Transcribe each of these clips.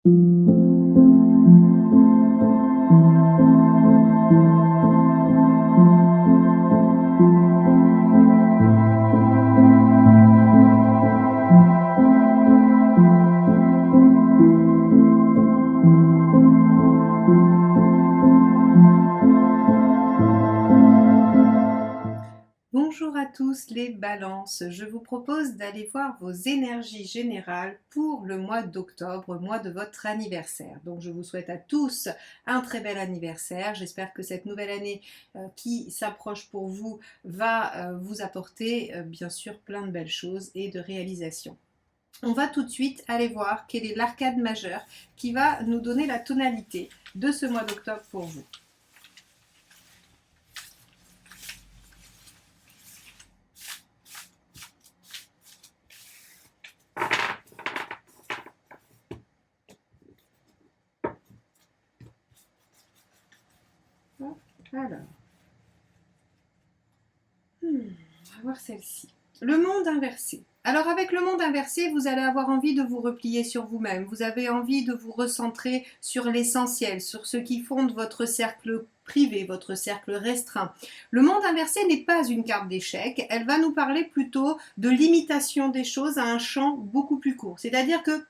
Bonjour à tous les balances, je vous propose d'aller voir vos énergies générales pour le mois d'octobre, mois de votre anniversaire. Donc je vous souhaite à tous un très bel anniversaire, j'espère que cette nouvelle année qui s'approche pour vous va vous apporter bien sûr plein de belles choses et de réalisations. On va tout de suite aller voir quelle est l'arcade majeure qui va nous donner la tonalité de ce mois d'octobre pour vous. Alors, on va voir celle-ci. Le monde inversé. Alors avec le monde inversé, vous allez avoir envie de vous replier sur vous-même. Vous avez envie de vous recentrer sur l'essentiel, sur ce qui fonde votre cercle privé, votre cercle restreint. Le monde inversé n'est pas une carte d'échec. Elle va nous parler plutôt de limitation des choses à un champ beaucoup plus court. C'est-à-dire que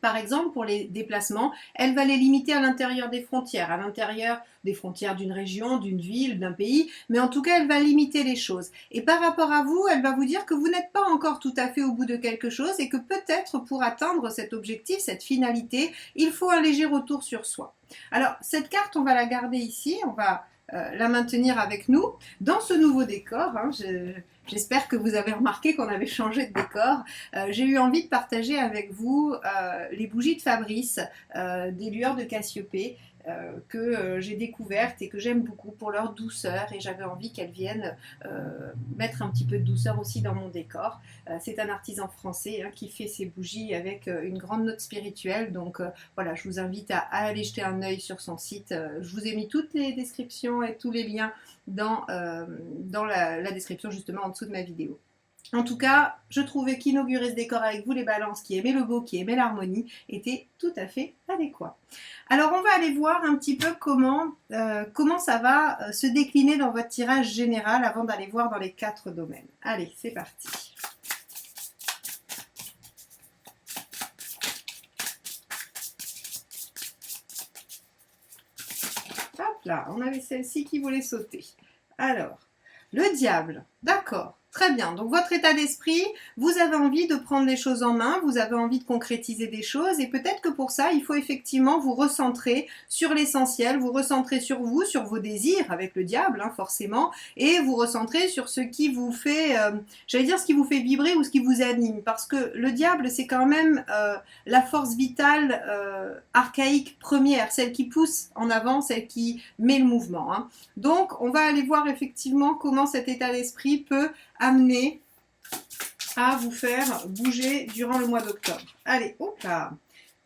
par exemple, pour les déplacements, elle va les limiter à l'intérieur des frontières d'une région, d'une ville, d'un pays, mais en tout cas, elle va limiter les choses. Et par rapport à vous, elle va vous dire que vous n'êtes pas encore tout à fait au bout de quelque chose et que peut-être pour atteindre cet objectif, cette finalité, il faut un léger retour sur soi. Alors, cette carte, on va la garder ici, on va la maintenir avec nous dans ce nouveau décor. J'espère que vous avez remarqué qu'on avait changé de décor. J'ai eu envie de partager avec vous les bougies de Fabrice, des lueurs de Cassiopée, que j'ai découvertes et que j'aime beaucoup pour leur douceur, et j'avais envie qu'elles viennent mettre un petit peu de douceur aussi dans mon décor. C'est un artisan français qui fait ses bougies avec une grande note spirituelle, donc voilà, je vous invite à aller jeter un œil sur son site. Je vous ai mis toutes les descriptions et tous les liens dans la description justement en dessous de ma vidéo. En tout cas, je trouvais qu'inaugurer ce décor avec vous les balances qui aimaient le beau, qui aimaient l'harmonie, était tout à fait adéquat. Alors on va aller voir un petit peu comment ça va se décliner dans votre tirage général avant d'aller voir dans les 4 domaines. Allez, c'est parti. Hop là, on avait celle-ci qui voulait sauter. Alors, le diable, d'accord. Très bien, donc votre état d'esprit, vous avez envie de prendre les choses en main, vous avez envie de concrétiser des choses, et peut-être que pour ça, il faut effectivement vous recentrer sur l'essentiel, vous recentrer sur vous, sur vos désirs, avec le diable forcément, et vous recentrer sur ce qui vous fait, j'allais dire ce qui vous fait vibrer ou ce qui vous anime, parce que le diable, c'est quand même la force vitale archaïque première, celle qui pousse en avant, celle qui met le mouvement. Donc, on va aller voir effectivement comment cet état d'esprit peut amener à vous faire bouger durant le mois d'octobre. Allez, hop là.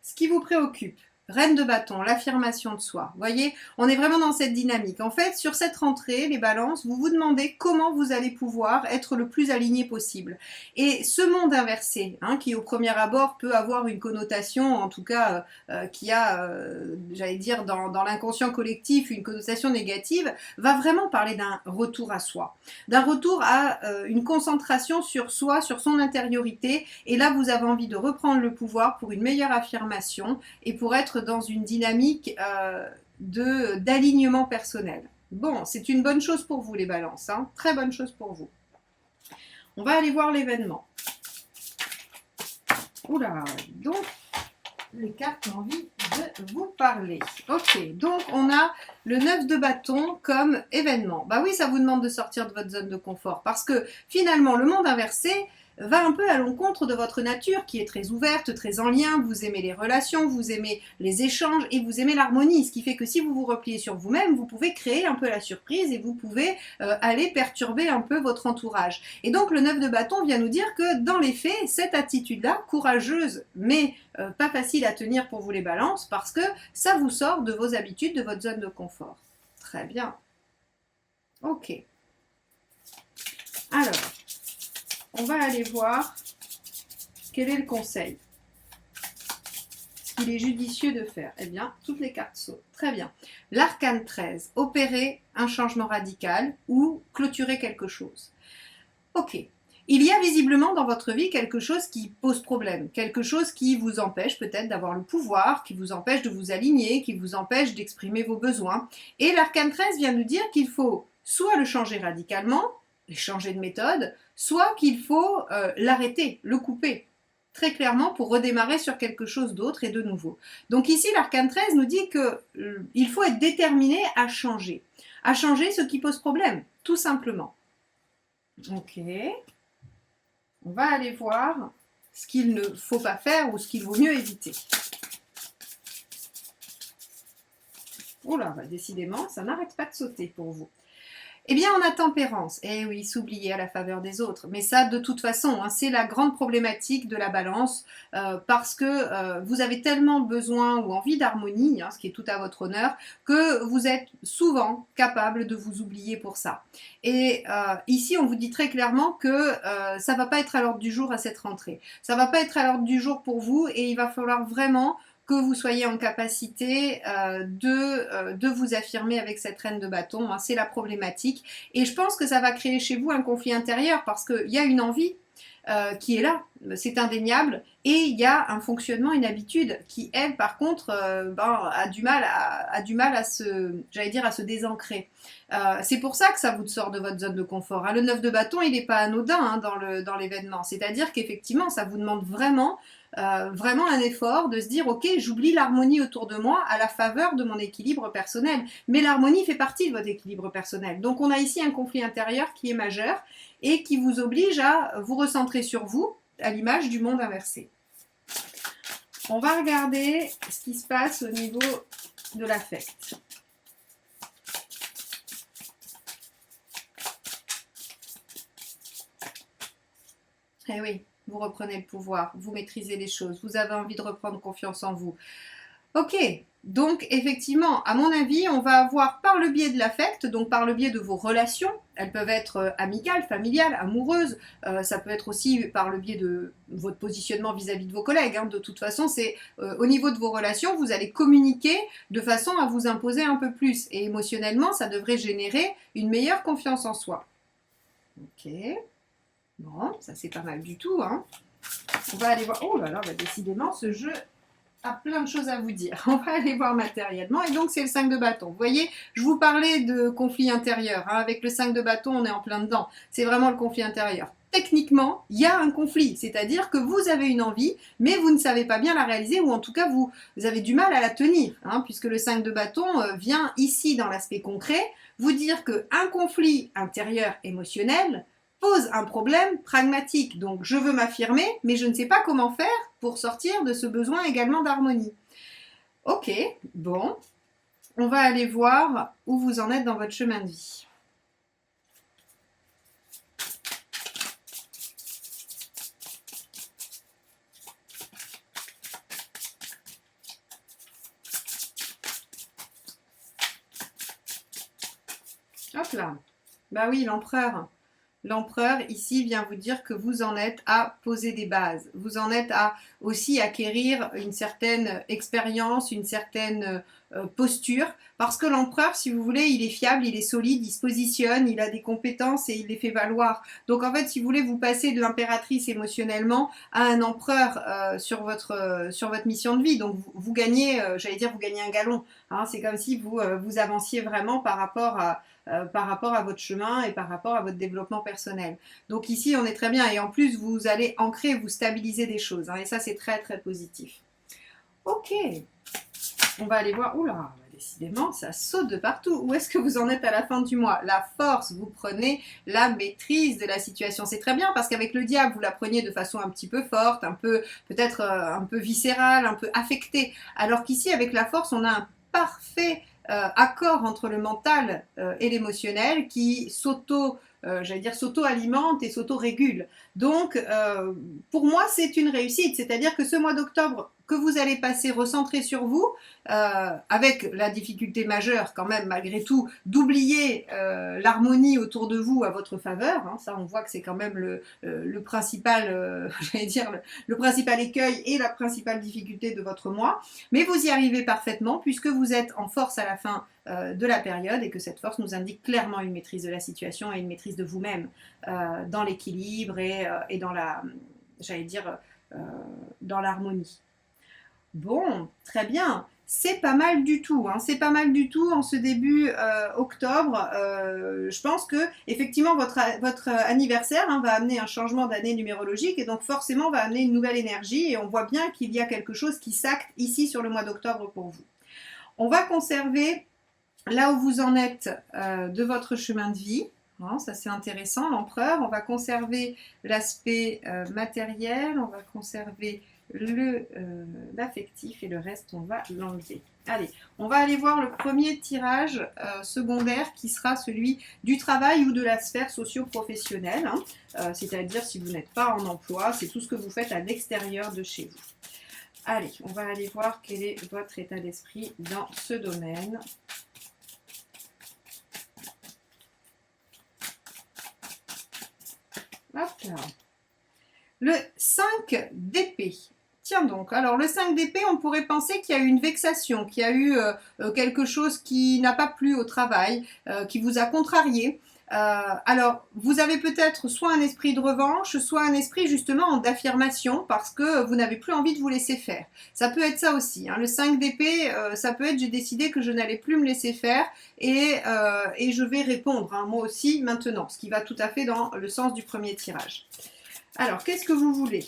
Ce qui vous préoccupe, reine de bâton, l'affirmation de soi. Vous voyez, on est vraiment dans cette dynamique. En fait, sur cette rentrée, les balances, vous vous demandez comment vous allez pouvoir être le plus aligné possible. Et ce monde inversé, qui au premier abord peut avoir une connotation, en tout cas, qui a, j'allais dire, dans l'inconscient collectif, une connotation négative, va vraiment parler d'un retour à soi. D'un retour à une concentration sur soi, sur son intériorité. Et là, vous avez envie de reprendre le pouvoir pour une meilleure affirmation et pour être dans une dynamique d'alignement personnel. Bon, c'est une bonne chose pour vous les balances, très bonne chose pour vous. On va aller voir l'événement. Oula, donc les cartes ont envie de vous parler. Ok, donc on a le 9 de bâton comme événement. Bah oui, ça vous demande de sortir de votre zone de confort parce que finalement le monde inversé va un peu à l'encontre de votre nature qui est très ouverte, très en lien, vous aimez les relations, vous aimez les échanges et vous aimez l'harmonie, ce qui fait que si vous vous repliez sur vous-même, vous pouvez créer un peu la surprise et vous pouvez aller perturber un peu votre entourage. Et donc le 9 de bâton vient nous dire que dans les faits, cette attitude-là, courageuse mais pas facile à tenir pour vous les balances parce que ça vous sort de vos habitudes, de votre zone de confort. Très bien. Ok. Alors, on va aller voir quel est le conseil. Ce qu'il est judicieux de faire? Eh bien, toutes les cartes sautent. Très bien. L'arcane 13, opérer un changement radical ou clôturer quelque chose. Ok. Il y a visiblement dans votre vie quelque chose qui pose problème, quelque chose qui vous empêche peut-être d'avoir le pouvoir, qui vous empêche de vous aligner, qui vous empêche d'exprimer vos besoins. Et l'arcane 13 vient nous dire qu'il faut soit le changer radicalement, changer de méthode, soit qu'il faut l'arrêter, le couper, très clairement pour redémarrer sur quelque chose d'autre et de nouveau. Donc ici, l'arcane 13 nous dit qu'il faut être déterminé à changer ce qui pose problème, tout simplement. Ok. On va aller voir ce qu'il ne faut pas faire ou ce qu'il vaut mieux éviter. Oh là, bah décidément, ça n'arrête pas de sauter pour vous. Eh bien, on a tempérance. Eh oui, s'oublier à la faveur des autres. Mais ça, de toute façon, hein, c'est la grande problématique de la balance parce que vous avez tellement besoin ou envie d'harmonie, hein, ce qui est tout à votre honneur, que vous êtes souvent capable de vous oublier pour ça. Et ici, on vous dit très clairement que ça ne va pas être à l'ordre du jour à cette rentrée. Ça ne va pas être à l'ordre du jour pour vous et il va falloir vraiment que vous soyez en capacité de vous affirmer avec cette reine de bâton. Hein, c'est la problématique. Et je pense que ça va créer chez vous un conflit intérieur parce qu'il y a une envie qui est là, c'est indéniable. Et il y a un fonctionnement, une habitude qui, elle, par contre, a du mal à se désancrer. C'est pour ça que ça vous sort de votre zone de confort. Hein. Le 9 de bâton, il n'est pas anodin hein, dans l'événement. C'est-à-dire qu'effectivement, ça vous demande vraiment un effort de se dire ok, j'oublie l'harmonie autour de moi à la faveur de mon équilibre personnel, mais l'harmonie fait partie de votre équilibre personnel, donc on a ici un conflit intérieur qui est majeur et qui vous oblige à vous recentrer sur vous à l'image du monde inversé. On va regarder ce qui se passe au niveau de l'affect. Eh oui, vous reprenez le pouvoir, vous maîtrisez les choses, vous avez envie de reprendre confiance en vous. Ok, donc effectivement, à mon avis, on va avoir par le biais de l'affect, donc par le biais de vos relations, elles peuvent être amicales, familiales, amoureuses, ça peut être aussi par le biais de votre positionnement vis-à-vis de vos collègues. Hein. De toute façon, c'est au niveau de vos relations, vous allez communiquer de façon à vous imposer un peu plus. Et émotionnellement, ça devrait générer une meilleure confiance en soi. Ok. Bon, ça c'est pas mal du tout. Hein. On va aller voir. Oh là là, bah, décidément, ce jeu a plein de choses à vous dire. On va aller voir matériellement. Et donc, c'est le 5 de bâton. Vous voyez, je vous parlais de conflit intérieur. Hein. Avec le 5 de bâton, on est en plein dedans. C'est vraiment le conflit intérieur. Techniquement, il y a un conflit. C'est-à-dire que vous avez une envie, mais vous ne savez pas bien la réaliser, ou en tout cas, vous avez du mal à la tenir. Hein, puisque le 5 de bâton vient ici, dans l'aspect concret, vous dire qu'un conflit intérieur émotionnel pose un problème pragmatique. Donc, je veux m'affirmer, mais je ne sais pas comment faire pour sortir de ce besoin également d'harmonie. Ok, bon. On va aller voir où vous en êtes dans votre chemin de vie. Hop là. Bah oui, l'empereur. L'empereur, ici, vient vous dire que vous en êtes à poser des bases. Vous en êtes à aussi acquérir une certaine expérience, une certaine posture. Parce que l'empereur, si vous voulez, il est fiable, il est solide, il se positionne, il a des compétences et il les fait valoir. Donc en fait, si vous voulez, vous passez de l'impératrice émotionnellement à un empereur sur votre mission de vie. Donc vous gagnez, vous gagnez un galon. Hein, c'est comme si vous avanciez vraiment par rapport à votre chemin et par rapport à votre développement personnel. Donc ici, on est très bien. Et en plus, vous allez ancrer, vous stabiliser des choses. Hein, et ça, c'est très, très positif. Ok. On va aller voir. Oula, décidément, ça saute de partout. Où est-ce que vous en êtes à la fin du mois? La force, vous prenez la maîtrise de la situation. C'est très bien parce qu'avec le diable, vous la preniez de façon un petit peu forte, un peu, peut-être un peu viscérale, un peu affectée. Alors qu'ici, avec la force, on a un parfait accord entre le mental et l'émotionnel qui s'auto-alimente et s'auto-régule. Donc, pour moi, c'est une réussite. C'est-à-dire que ce mois d'octobre, que vous allez passer recentré sur vous, avec la difficulté majeure quand même malgré tout d'oublier l'harmonie autour de vous à votre faveur. Hein. Ça, on voit que c'est quand même le principal, j'allais dire le principal écueil et la principale difficulté de votre mois. Mais vous y arrivez parfaitement puisque vous êtes en force à la fin de la période et que cette force nous indique clairement une maîtrise de la situation et une maîtrise de vous-même dans l'équilibre et dans la, j'allais dire, dans l'harmonie. Bon, très bien. C'est pas mal du tout, hein. C'est pas mal du tout en ce début octobre. Je pense que effectivement votre anniversaire va amener un changement d'année numérologique et donc forcément va amener une nouvelle énergie et on voit bien qu'il y a quelque chose qui s'acte ici sur le mois d'octobre pour vous. On va conserver là où vous en êtes de votre chemin de vie. Hein, ça c'est intéressant, l'empereur. On va conserver l'aspect matériel, on va conserver l'affectif et le reste on va l'enlever. Allez, on va aller voir le premier tirage secondaire qui sera celui du travail ou de la sphère socio-professionnelle, hein, c'est-à-dire si vous n'êtes pas en emploi, c'est tout ce que vous faites à l'extérieur de chez vous. Allez, on va aller voir quel est votre état d'esprit dans ce domaine. Hop là. Le 5 d'épée. Tiens donc, alors le 5 d'épée, on pourrait penser qu'il y a eu une vexation, qu'il y a eu quelque chose qui n'a pas plu au travail, qui vous a contrarié. Alors, vous avez peut-être soit un esprit de revanche, soit un esprit justement d'affirmation, parce que vous n'avez plus envie de vous laisser faire. Ça peut être ça aussi. Hein. Le 5 d'épée, ça peut être j'ai décidé que je n'allais plus me laisser faire et je vais répondre, hein, moi aussi, maintenant, ce qui va tout à fait dans le sens du premier tirage. Alors, qu'est-ce que vous voulez ?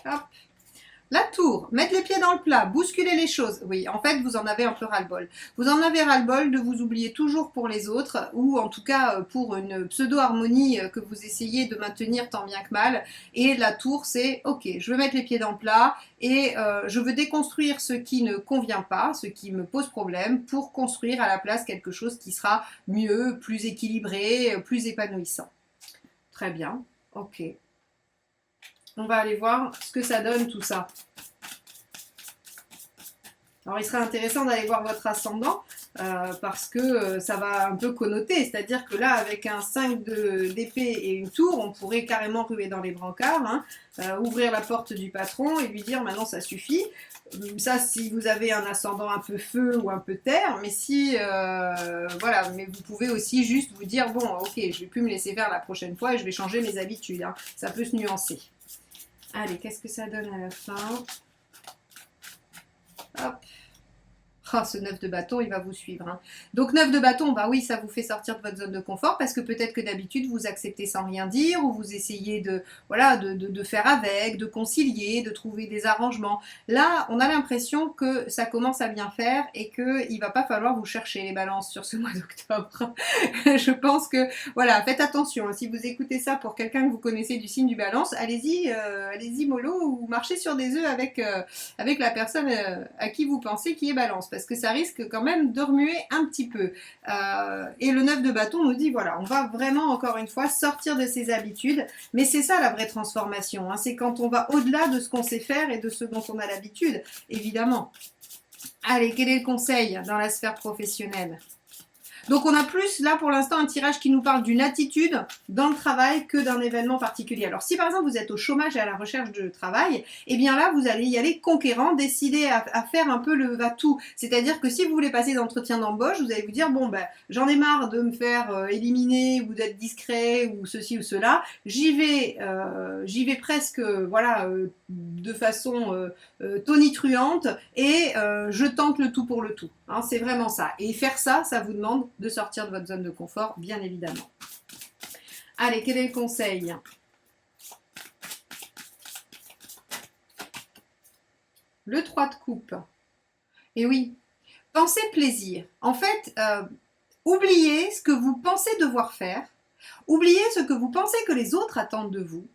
Hop. La tour, mettre les pieds dans le plat, bousculer les choses. Oui, en fait, vous en avez un peu ras-le-bol. Vous en avez ras-le-bol de vous oublier toujours pour les autres, ou en tout cas pour une pseudo-harmonie que vous essayez de maintenir tant bien que mal. Et la tour, c'est, ok, je veux mettre les pieds dans le plat et je veux déconstruire ce qui ne convient pas, ce qui me pose problème, pour construire à la place quelque chose qui sera mieux, plus équilibré, plus épanouissant. Très bien, ok. On va aller voir ce que ça donne tout ça. Alors il serait intéressant d'aller voir votre ascendant parce que ça va un peu connoter, c'est-à-dire que là avec un 5 d'épée et une tour, on pourrait carrément ruer dans les brancards, hein, ouvrir la porte du patron et lui dire maintenant ça suffit. Ça si vous avez un ascendant un peu feu ou un peu terre, mais si voilà, mais vous pouvez aussi juste vous dire bon ok je vais plus me laisser faire la prochaine fois et je vais changer mes habitudes, hein. Ça peut se nuancer. Allez, qu'est-ce que ça donne à la fin? Hop. Ah, ce 9 de bâton, il va vous suivre. Hein. Donc 9 de bâton, bah oui, ça vous fait sortir de votre zone de confort parce que peut-être que d'habitude, vous acceptez sans rien dire ou vous essayez de, voilà, de faire avec, de concilier, de trouver des arrangements. Là, on a l'impression que ça commence à bien faire et qu'il ne va pas falloir vous chercher les balances sur ce mois d'octobre. Je pense que, voilà, faites attention. Si vous écoutez ça pour quelqu'un que vous connaissez du signe du balance, allez-y, allez-y mollo ou marchez sur des œufs avec la personne à qui vous pensez qui est balance. Parce que ça risque quand même de remuer un petit peu. Et le 9 de bâton nous dit, voilà, on va vraiment, encore une fois, sortir de ses habitudes. Mais c'est ça la vraie transformation. Hein. C'est quand on va au-delà de ce qu'on sait faire et de ce dont on a l'habitude, évidemment. Allez, quel est le conseil dans la sphère professionnelle ? Donc on a plus là pour l'instant un tirage qui nous parle d'une attitude dans le travail que d'un événement particulier. Alors si par exemple vous êtes au chômage et à la recherche de travail, eh bien là vous allez y aller conquérant, décider à faire un peu le va-tout. C'est-à-dire que si vous voulez passer d'entretien d'embauche, vous allez vous dire bon ben j'en ai marre de me faire éliminer ou d'être discret ou ceci ou cela. J'y vais presque voilà de façon tonitruante et je tente le tout pour le tout. Hein, c'est vraiment ça. Et faire ça, ça vous demande de sortir de votre zone de confort, bien évidemment. Allez, quel est le conseil ? Le 3 de coupe. Et oui, pensez plaisir. En fait, oubliez ce que vous pensez devoir faire. Oubliez ce que vous pensez que les autres attendent de vous.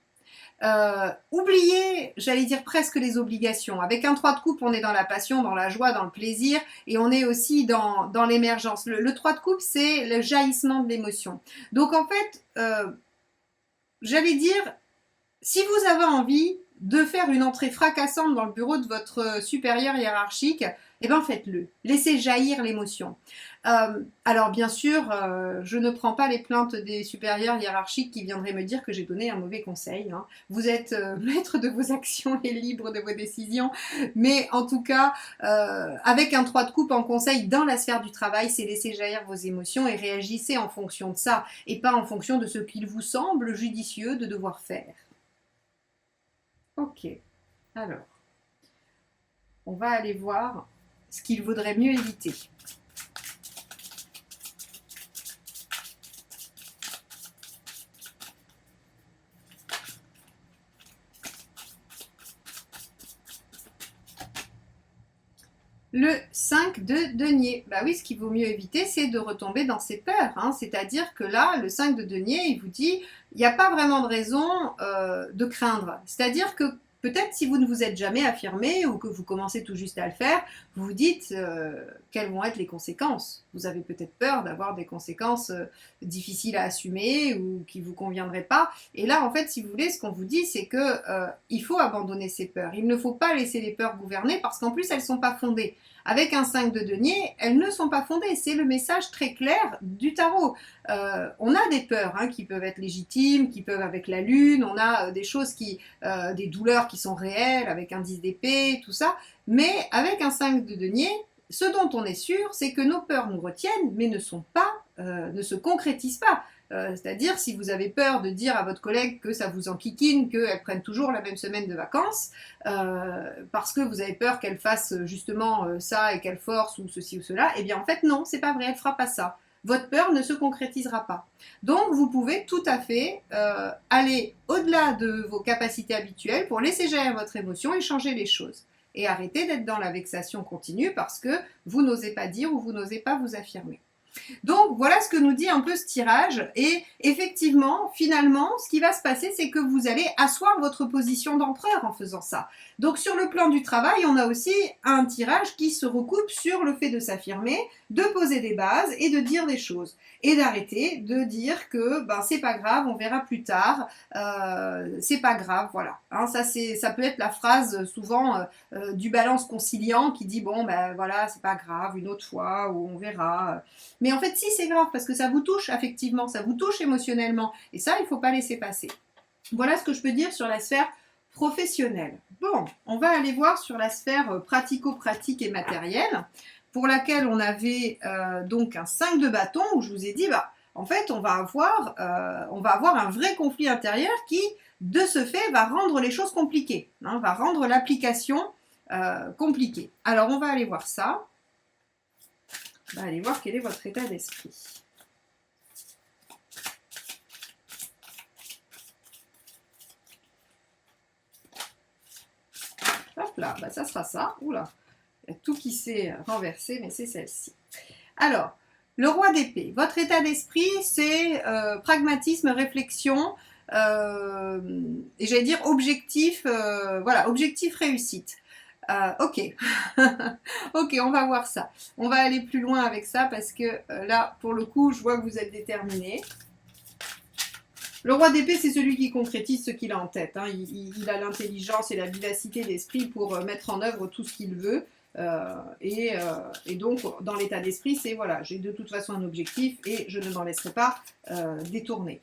Oubliez, j'allais dire presque les obligations. Avec un 3 de coupe, on est dans la passion, dans la joie, dans le plaisir et on est aussi dans l'émergence. Le 3 de coupe, c'est le jaillissement de l'émotion. Donc en fait, j'allais dire, si vous avez envie de faire une entrée fracassante dans le bureau de votre supérieur hiérarchique, eh bien faites-le. Laissez jaillir l'émotion. Alors bien sûr, je ne prends pas les plaintes des supérieurs hiérarchiques qui viendraient me dire que j'ai donné un mauvais conseil, hein. Vous êtes maître de vos actions et libre de vos décisions. Mais en tout cas, avec un 3 de coupe en conseil dans la sphère du travail, c'est laisser jaillir vos émotions et réagissez en fonction de ça et pas en fonction de ce qu'il vous semble judicieux de devoir faire. Ok, alors, on va aller voir ce qu'il vaudrait mieux éviter. Le 5 de denier. Bah oui, ce qu'il vaut mieux éviter, c'est de retomber dans ses peurs, hein. C'est-à-dire que là, le 5 de denier, il vous dit, il n'y a pas vraiment de raison de craindre. C'est-à-dire que peut-être si vous ne vous êtes jamais affirmé ou que vous commencez tout juste à le faire, vous vous dites quelles vont être les conséquences. Vous avez peut-être peur d'avoir des conséquences difficiles à assumer ou qui ne vous conviendraient pas. Et là, en fait, si vous voulez, ce qu'on vous dit, c'est que il faut abandonner ces peurs. Il ne faut pas laisser les peurs gouverner parce qu'en plus, elles ne sont pas fondées. Avec un 5 de denier, elles ne sont pas fondées. C'est le message très clair du tarot. On a des peurs hein, qui peuvent être légitimes, qui peuvent avec la lune, on a des choses des douleurs qui sont réelles avec un 10 d'épée, tout ça. Mais avec un 5 de denier, ce dont on est sûr, c'est que nos peurs nous retiennent, mais ne se concrétisent pas. C'est-à-dire, si vous avez peur de dire à votre collègue que ça vous enquiquine, qu'elle prenne toujours la même semaine de vacances, parce que vous avez peur qu'elle fasse justement ça et qu'elle force ou ceci ou cela, eh bien en fait non, c'est pas vrai, elle fera pas ça. Votre peur ne se concrétisera pas. Donc vous pouvez tout à fait aller au-delà de vos capacités habituelles pour laisser gérer votre émotion et changer les choses. Et arrêter d'être dans la vexation continue parce que vous n'osez pas dire ou vous n'osez pas vous affirmer. Donc voilà ce que nous dit un peu ce tirage et effectivement, finalement, ce qui va se passer, c'est que vous allez asseoir votre position d'empereur en faisant ça. Donc sur le plan du travail, on a aussi un tirage qui se recoupe sur le fait de s'affirmer, de poser des bases et de dire des choses. Et d'arrêter de dire que ben, c'est pas grave, on verra plus tard, c'est pas grave, voilà. Hein, ça peut être la phrase souvent du balance conciliant qui dit bon ben voilà, c'est pas grave, une autre fois ou on verra. Mais en fait, si, c'est grave, parce que ça vous touche, affectivement, ça vous touche émotionnellement. Et ça, il ne faut pas laisser passer. Voilà ce que je peux dire sur la sphère professionnelle. Bon, on va aller voir sur la sphère pratico-pratique et matérielle, pour laquelle on avait donc un 5 de bâton, où je vous ai dit, bah, en fait, on va avoir un vrai conflit intérieur qui, de ce fait, va rendre les choses compliquées, hein, va rendre l'application compliquée. Alors, on va aller voir ça. On va aller voir quel est votre état d'esprit. Hop là, bah ça sera ça. Oula, il y a tout qui s'est renversé, mais c'est celle-ci. Alors, le roi d'épée. Votre état d'esprit, c'est pragmatisme, réflexion, et j'allais dire objectif, voilà, objectif réussite. Ok, ok, on va voir ça. On va aller plus loin avec ça parce que là, pour le coup, je vois que vous êtes déterminé. Le roi d'épée, c'est celui qui concrétise ce qu'il a en tête, hein. Il a l'intelligence et la vivacité d'esprit pour mettre en œuvre tout ce qu'il veut. Et donc, dans l'état d'esprit, c'est voilà, j'ai de toute façon un objectif et je ne m'en laisserai pas détourner.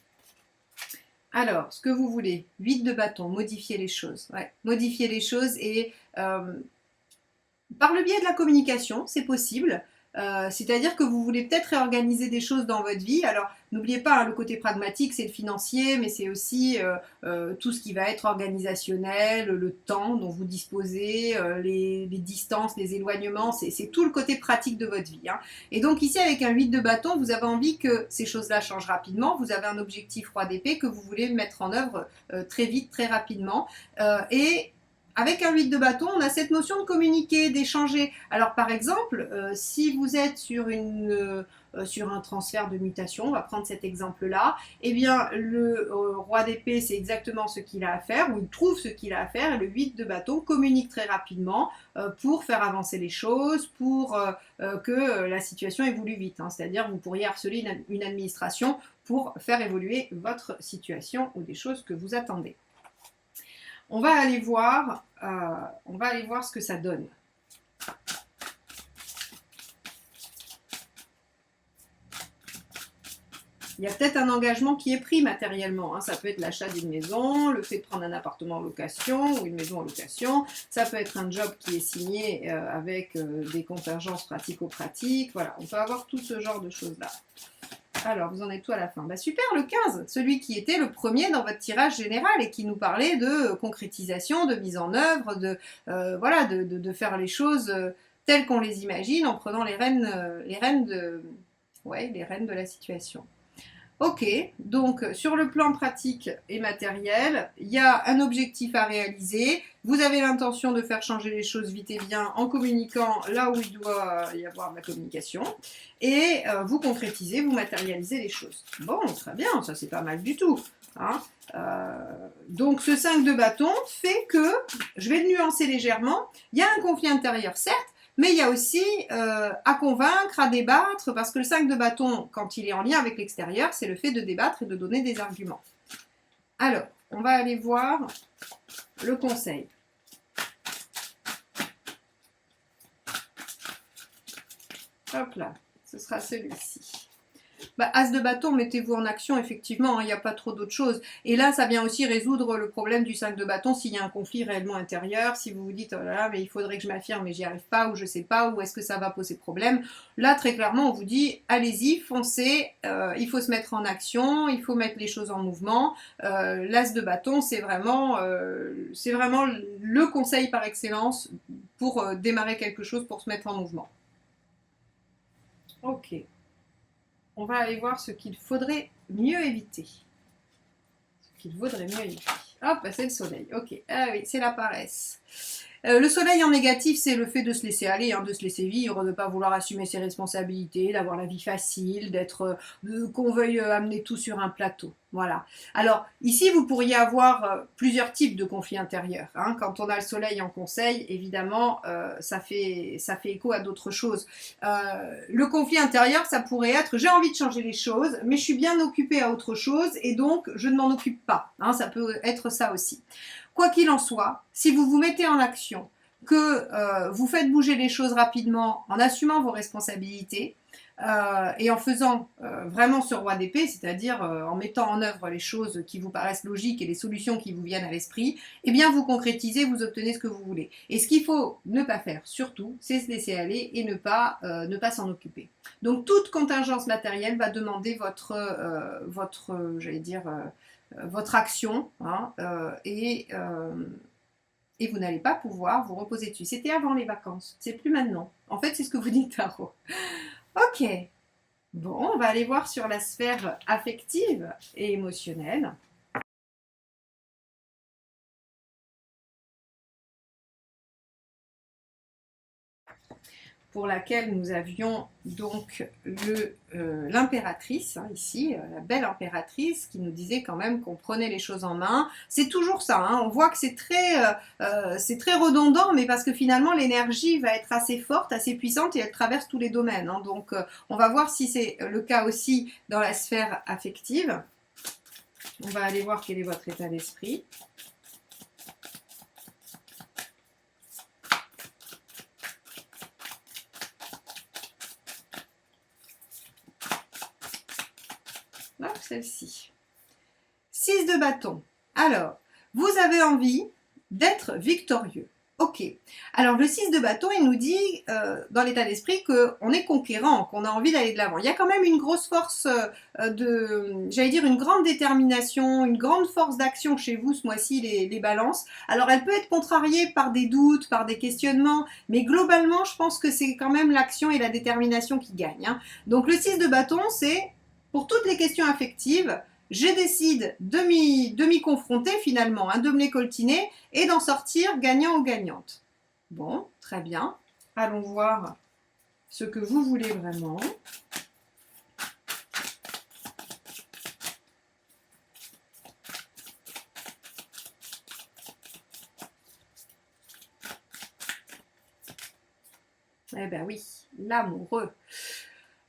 Alors, ce que vous voulez, 8 de bâton, modifier les choses. Ouais, modifier les choses et par le biais de la communication, c'est possible. C'est-à-dire que vous voulez peut-être réorganiser des choses dans votre vie. Alors, n'oubliez pas, hein, le côté pragmatique, c'est le financier, mais c'est aussi tout ce qui va être organisationnel, le temps dont vous disposez, les distances, les éloignements, c'est tout le côté pratique de votre vie, hein. Et donc ici, avec un 8 de bâton, vous avez envie que ces choses-là changent rapidement. Vous avez un objectif roi d'épée que vous voulez mettre en œuvre très vite, très rapidement. Et avec un 8 de bâton, on a cette notion de communiquer, d'échanger. Alors par exemple, si vous êtes sur un transfert de mutation, on va prendre cet exemple-là, eh bien le roi d'épée, c'est exactement ce qu'il a à faire, ou il trouve ce qu'il a à faire, et le 8 de bâton communique très rapidement pour faire avancer les choses, pour que la situation évolue vite. Hein. C'est-à-dire vous pourriez harceler une administration pour faire évoluer votre situation ou des choses que vous attendez. On va aller voir ce que ça donne. Il y a peut-être un engagement qui est pris matériellement. Hein. Ça peut être l'achat d'une maison, le fait de prendre un appartement en location ou une maison en location. Ça peut être un job qui est signé avec des contingences pratico-pratiques. Voilà, on peut avoir tout ce genre de choses-là. Alors, vous en êtes tout à la fin. Bah, super, le 15, celui qui était le premier dans votre tirage général et qui nous parlait de concrétisation, de mise en œuvre, voilà, de faire les choses telles qu'on les imagine en prenant les rênes de la situation. Ok, donc sur le plan pratique et matériel, il y a un objectif à réaliser. Vous avez l'intention de faire changer les choses vite et bien en communiquant là où il doit y avoir de la communication. Et vous concrétisez, vous matérialisez les choses. Bon, très bien, ça c'est pas mal du tout. Hein. Donc ce 5 de bâton fait que, je vais le nuancer légèrement, il y a un conflit intérieur, certes, mais il y a aussi à convaincre, à débattre, parce que le 5 de bâton, quand il est en lien avec l'extérieur, c'est le fait de débattre et de donner des arguments. Alors, on va aller voir le conseil. Hop là, ce sera celui-ci. Bah, As de bâton, mettez-vous en action, effectivement, il n'y a pas trop d'autres choses. Et là, ça vient aussi résoudre le problème du 5 de bâton s'il y a un conflit réellement intérieur, si vous vous dites, oh là là, mais il faudrait que je m'affirme, mais j'y arrive pas, ou je sais pas, ou est-ce que ça va poser problème. Là, très clairement, on vous dit, allez-y, foncez, il faut se mettre en action, il faut mettre les choses en mouvement. L'As de bâton, c'est vraiment le conseil par excellence pour démarrer quelque chose, pour se mettre en mouvement. Ok. On va aller voir ce qu'il faudrait mieux éviter. Ce qu'il vaudrait mieux éviter. Hop, c'est le soleil. Ok. Ah oui, c'est la paresse. Le soleil en négatif, c'est le fait de se laisser aller, hein, de se laisser vivre, de ne pas vouloir assumer ses responsabilités, d'avoir la vie facile, qu'on veuille amener tout sur un plateau. Voilà. Alors, ici, vous pourriez avoir plusieurs types de conflits intérieurs. Hein. Quand on a le soleil en conseil, évidemment, ça fait écho à d'autres choses. Le conflit intérieur, ça pourrait être, j'ai envie de changer les choses, mais je suis bien occupée à autre chose, et donc, je ne m'en occupe pas. Hein, ça peut être ça aussi. Quoi qu'il en soit, si vous vous mettez en action, que vous faites bouger les choses rapidement en assumant vos responsabilités et en faisant vraiment ce roi d'épée, c'est-à-dire en mettant en œuvre les choses qui vous paraissent logiques et les solutions qui vous viennent à l'esprit, eh bien vous concrétisez, vous obtenez ce que vous voulez. Et ce qu'il faut ne pas faire, surtout, c'est se laisser aller et ne pas s'en occuper. Donc toute contingence matérielle va demander votre action, hein, et vous n'allez pas pouvoir vous reposer dessus. C'était avant les vacances, c'est plus maintenant. En fait, c'est ce que vous dit Tarot. Ok, bon, on va aller voir sur la sphère affective et émotionnelle. Pour laquelle nous avions donc l'impératrice, hein, ici, la belle impératrice, qui nous disait quand même qu'on prenait les choses en main. C'est toujours ça, hein, on voit que c'est très redondant, mais parce que finalement l'énergie va être assez forte, assez puissante et elle traverse tous les domaines. Hein, donc on va voir si c'est le cas aussi dans la sphère affective. On va aller voir quel est votre état d'esprit. Celle-ci. 6 de bâton. Alors, vous avez envie d'être victorieux. Ok. Alors, le 6 de bâton, il nous dit, dans l'état d'esprit, qu'on est conquérant, qu'on a envie d'aller de l'avant. Il y a quand même une grosse force j'allais dire, une grande détermination, une grande force d'action chez vous ce mois-ci, les balances. Alors, elle peut être contrariée par des doutes, par des questionnements, mais globalement, je pense que c'est quand même l'action et la détermination qui gagnent. Hein. Donc, le 6 de bâton, c'est... Pour toutes les questions affectives, je décide de m'y confronter finalement, hein, de me les coltiner et d'en sortir gagnant ou gagnante. Bon, très bien. Allons voir ce que vous voulez vraiment. Eh ben oui, l'amoureux.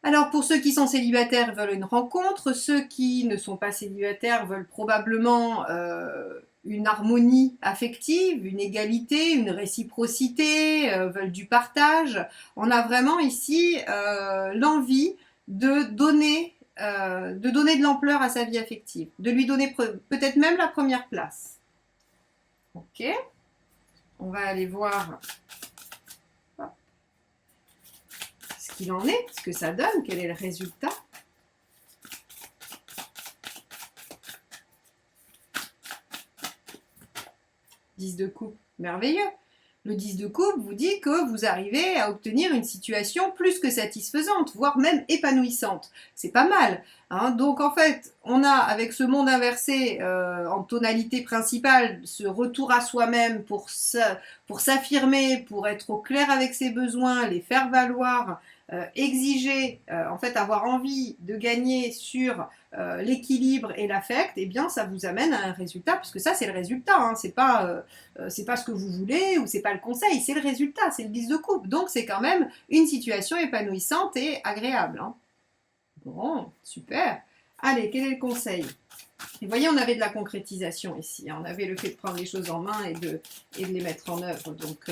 Alors pour ceux qui sont célibataires veulent une rencontre, ceux qui ne sont pas célibataires veulent probablement une harmonie affective, une égalité, une réciprocité, veulent du partage. On a vraiment ici l'envie de donner de l'ampleur à sa vie affective, de lui donner peut-être même la première place. Ok, on va aller voir ce qu'il en est, ce que ça donne, quel est le résultat. Dix de coupe, merveilleux. Le 10 de coupe vous dit que vous arrivez à obtenir une situation plus que satisfaisante, voire même épanouissante. C'est pas mal, hein. Donc en fait, on a avec ce monde inversé en tonalité principale ce retour à soi-même pour s'affirmer, pour être au clair avec ses besoins, les faire valoir, exiger, en fait avoir envie de gagner sur l'équilibre et l'affect, eh bien ça vous amène à un résultat, puisque ça c'est le résultat, hein, c'est pas ce que vous voulez ou c'est pas le conseil, c'est le résultat, c'est le 10 de coupe, donc c'est quand même une situation épanouissante et agréable, hein. Bon, super. Allez, quel est le conseil? Et vous voyez, on avait de la concrétisation ici, hein, on avait le fait de prendre les choses en main et de les mettre en œuvre, donc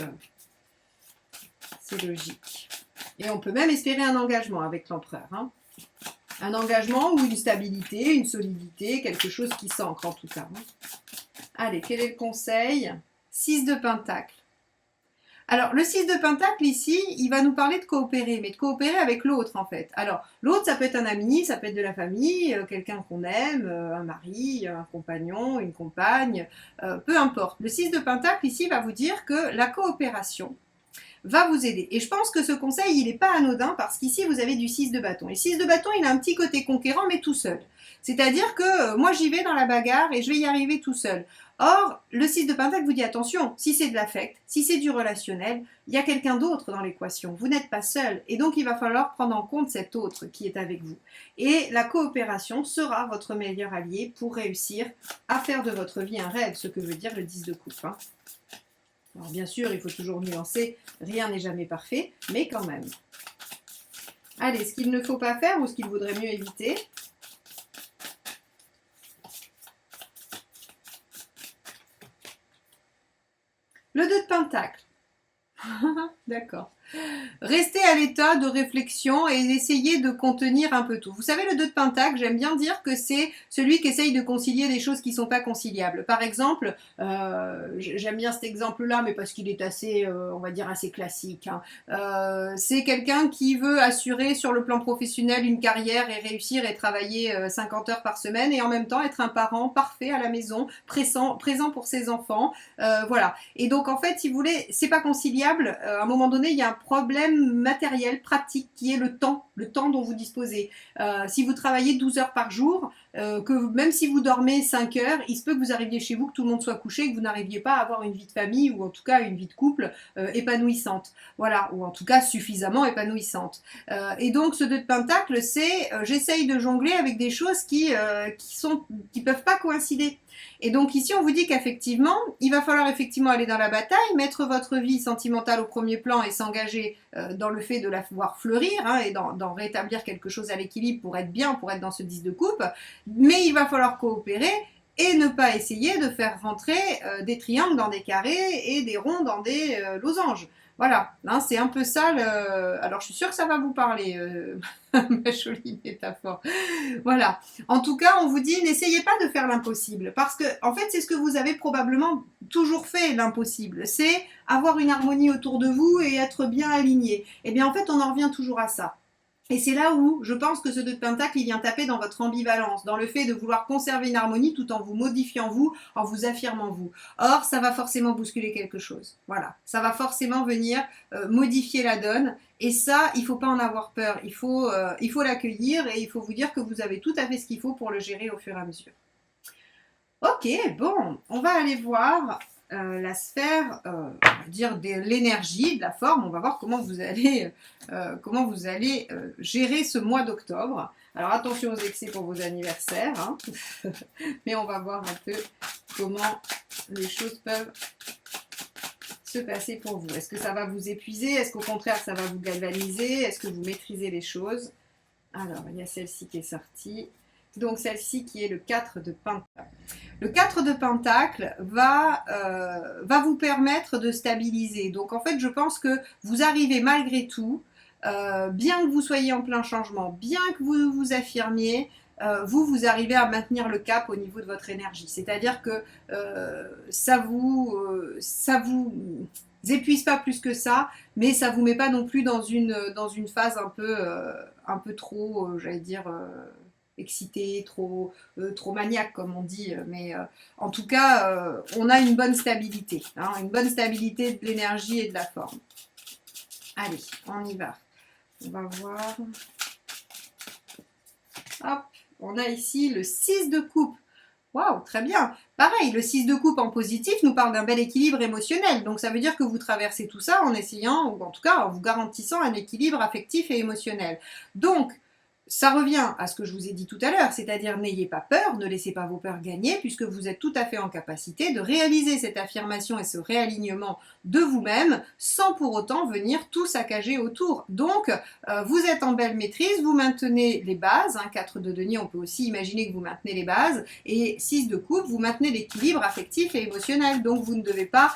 c'est logique. Et on peut même espérer un engagement avec l'empereur, hein. Un engagement ou une stabilité, une solidité, quelque chose qui s'ancre en tout cas. Allez, quel est le conseil? 6 de pentacle. Alors, le 6 de pentacle ici, il va nous parler de coopérer, mais de coopérer avec l'autre en fait. Alors, l'autre, ça peut être un ami, ça peut être de la famille, quelqu'un qu'on aime, un mari, un compagnon, une compagne, peu importe. Le 6 de pentacle ici va vous dire que la coopération va vous aider. Et je pense que ce conseil, il n'est pas anodin parce qu'ici, vous avez du 6 de bâton. Et 6 de bâton, il a un petit côté conquérant, mais tout seul. C'est-à-dire que moi, j'y vais dans la bagarre et je vais y arriver tout seul. Or, le 6 de pentacle vous dit attention, si c'est de l'affect, si c'est du relationnel, il y a quelqu'un d'autre dans l'équation. Vous n'êtes pas seul. Et donc, il va falloir prendre en compte cet autre qui est avec vous. Et la coopération sera votre meilleur allié pour réussir à faire de votre vie un rêve, ce que veut dire le 10 de coupe, hein. Alors bien sûr, il faut toujours nuancer, rien n'est jamais parfait, mais quand même. Allez, ce qu'il ne faut pas faire ou ce qu'il vaudrait mieux éviter. Le 2 de pentacle. D'accord. Restez à l'état de réflexion et essayez de contenir un peu tout. Vous savez, le 2 de pentacle, j'aime bien dire que c'est celui qui essaye de concilier des choses qui ne sont pas conciliables. Par exemple, j'aime bien cet exemple-là, mais parce qu'il est assez, on va dire, assez classique, hein. C'est quelqu'un qui veut assurer sur le plan professionnel une carrière et réussir et travailler 50 heures par semaine et en même temps être un parent parfait à la maison, présent pour ses enfants. Voilà. Et donc, en fait, si vous voulez, c'est pas conciliable. À un moment donné, il y a un problème matériel, pratique, qui est le temps dont vous disposez. Si vous travaillez 12 heures par jour, que même si vous dormez 5 heures, il se peut que vous arriviez chez vous, que tout le monde soit couché, que vous n'arriviez pas à avoir une vie de famille ou en tout cas une vie de couple épanouissante. Voilà, ou en tout cas suffisamment épanouissante. Et donc ce 2 de pentacle, c'est j'essaye de jongler avec des choses qui peuvent pas coïncider. Et donc ici, on vous dit qu'effectivement, il va falloir effectivement aller dans la bataille, mettre votre vie sentimentale au premier plan et s'engager dans le fait de la voir fleurir, hein, et d'en rétablir quelque chose à l'équilibre pour être bien, pour être dans ce 10 de coupe. Mais il va falloir coopérer et ne pas essayer de faire rentrer des triangles dans des carrés et des ronds dans des losanges. Voilà, hein, c'est un peu ça. Alors, je suis sûre que ça va vous parler, ma jolie métaphore. Voilà. En tout cas, on vous dit, n'essayez pas de faire l'impossible. Parce que, en fait, c'est ce que vous avez probablement toujours fait, l'impossible. C'est avoir une harmonie autour de vous et être bien aligné. Eh bien, en fait, on en revient toujours à ça. Et c'est là où je pense que ce 2 de Pentacle, il vient taper dans votre ambivalence, dans le fait de vouloir conserver une harmonie tout en vous modifiant vous, en vous affirmant vous. Or, ça va forcément bousculer quelque chose. Voilà, ça va forcément venir modifier la donne. Et ça, il ne faut pas en avoir peur. Il faut l'accueillir et il faut vous dire que vous avez tout à fait ce qu'il faut pour le gérer au fur et à mesure. Ok, bon, on va aller voir la sphère, on va dire de l'énergie, de la forme. On va voir comment vous allez gérer ce mois d'octobre. Alors attention aux excès pour vos anniversaires, hein. Mais on va voir un peu comment les choses peuvent se passer pour vous. Est-ce que ça va vous épuiser? Est-ce qu'au contraire ça va vous galvaniser? Est-ce que vous maîtrisez les choses? Alors, il y a celle-ci qui est sortie. Donc celle-ci qui est le 4 de Pentacle. Le 4 de Pentacle va vous permettre de stabiliser. Donc en fait, je pense que vous arrivez malgré tout, bien que vous soyez en plein changement, bien que vous vous affirmiez, vous arrivez à maintenir le cap au niveau de votre énergie. C'est-à-dire que ça vous épuise pas plus que ça, mais ça vous met pas non plus dans une phase un peu trop, j'allais dire, excité, trop maniaque comme on dit, mais en tout cas on a une bonne stabilité, hein, une bonne stabilité de l'énergie et de la forme. Allez, on y va. On va voir. Hop, on a ici le 6 de coupe. Waouh, très bien. Pareil, le 6 de coupe en positif nous parle d'un bel équilibre émotionnel. Donc ça veut dire que vous traversez tout ça en essayant, ou en tout cas en vous garantissant un équilibre affectif et émotionnel. Donc, ça revient à ce que je vous ai dit tout à l'heure, c'est-à-dire n'ayez pas peur, ne laissez pas vos peurs gagner, puisque vous êtes tout à fait en capacité de réaliser cette affirmation et ce réalignement de vous-même, sans pour autant venir tout saccager autour. Donc, vous êtes en belle maîtrise, vous maintenez les bases, hein, 4 de denier, on peut aussi imaginer que vous maintenez les bases, et 6 de coupe, vous maintenez l'équilibre affectif et émotionnel. Donc, vous n'allez pas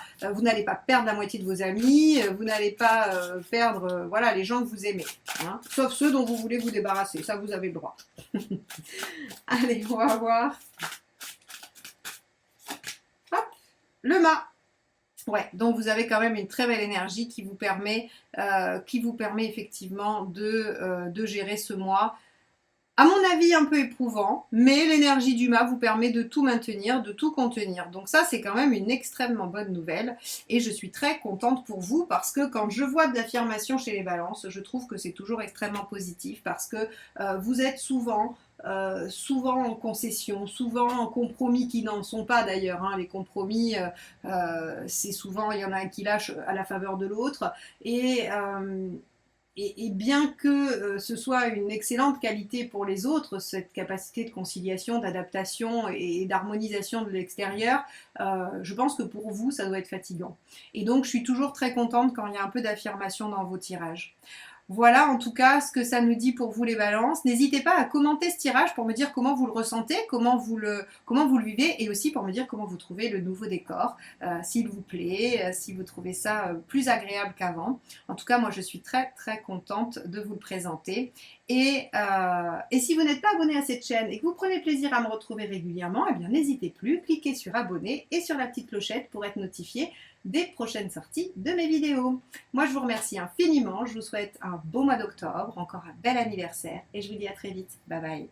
perdre la moitié de vos amis, vous n'allez pas perdre voilà, les gens que vous aimez, hein, sauf ceux dont vous voulez vous débarrasser. Ça, vous avez le droit. Allez, on va voir. Hop, le mât. Ouais, donc vous avez quand même une très belle énergie qui vous permet effectivement de gérer ce mois. À mon avis, un peu éprouvant, mais l'énergie du mât vous permet de tout maintenir, de tout contenir. Donc ça, c'est quand même une extrêmement bonne nouvelle. Et je suis très contente pour vous parce que quand je vois de l'affirmation chez les balances, je trouve que c'est toujours extrêmement positif parce que vous êtes souvent en concession, souvent en compromis qui n'en sont pas d'ailleurs, hein. Les compromis, c'est souvent, il y en a un qui lâche à la faveur de l'autre. Et bien que ce soit une excellente qualité pour les autres, cette capacité de conciliation, d'adaptation et d'harmonisation de l'extérieur, je pense que pour vous, ça doit être fatigant. Et donc, je suis toujours très contente quand il y a un peu d'affirmation dans vos tirages. Voilà en tout cas ce que ça nous dit pour vous les balances. N'hésitez pas à commenter ce tirage pour me dire comment vous le ressentez, comment vous le vivez et aussi pour me dire comment vous trouvez le nouveau décor, s'il vous plaît, si vous trouvez ça plus agréable qu'avant. En tout cas, moi je suis très très contente de vous le présenter. Et si vous n'êtes pas abonné à cette chaîne et que vous prenez plaisir à me retrouver régulièrement, eh bien n'hésitez plus, cliquez sur abonner et sur la petite clochette pour être notifié des prochaines sorties de mes vidéos. Moi je vous remercie infiniment, je vous souhaite un beau mois d'octobre, encore un bel anniversaire et je vous dis à très vite. Bye bye.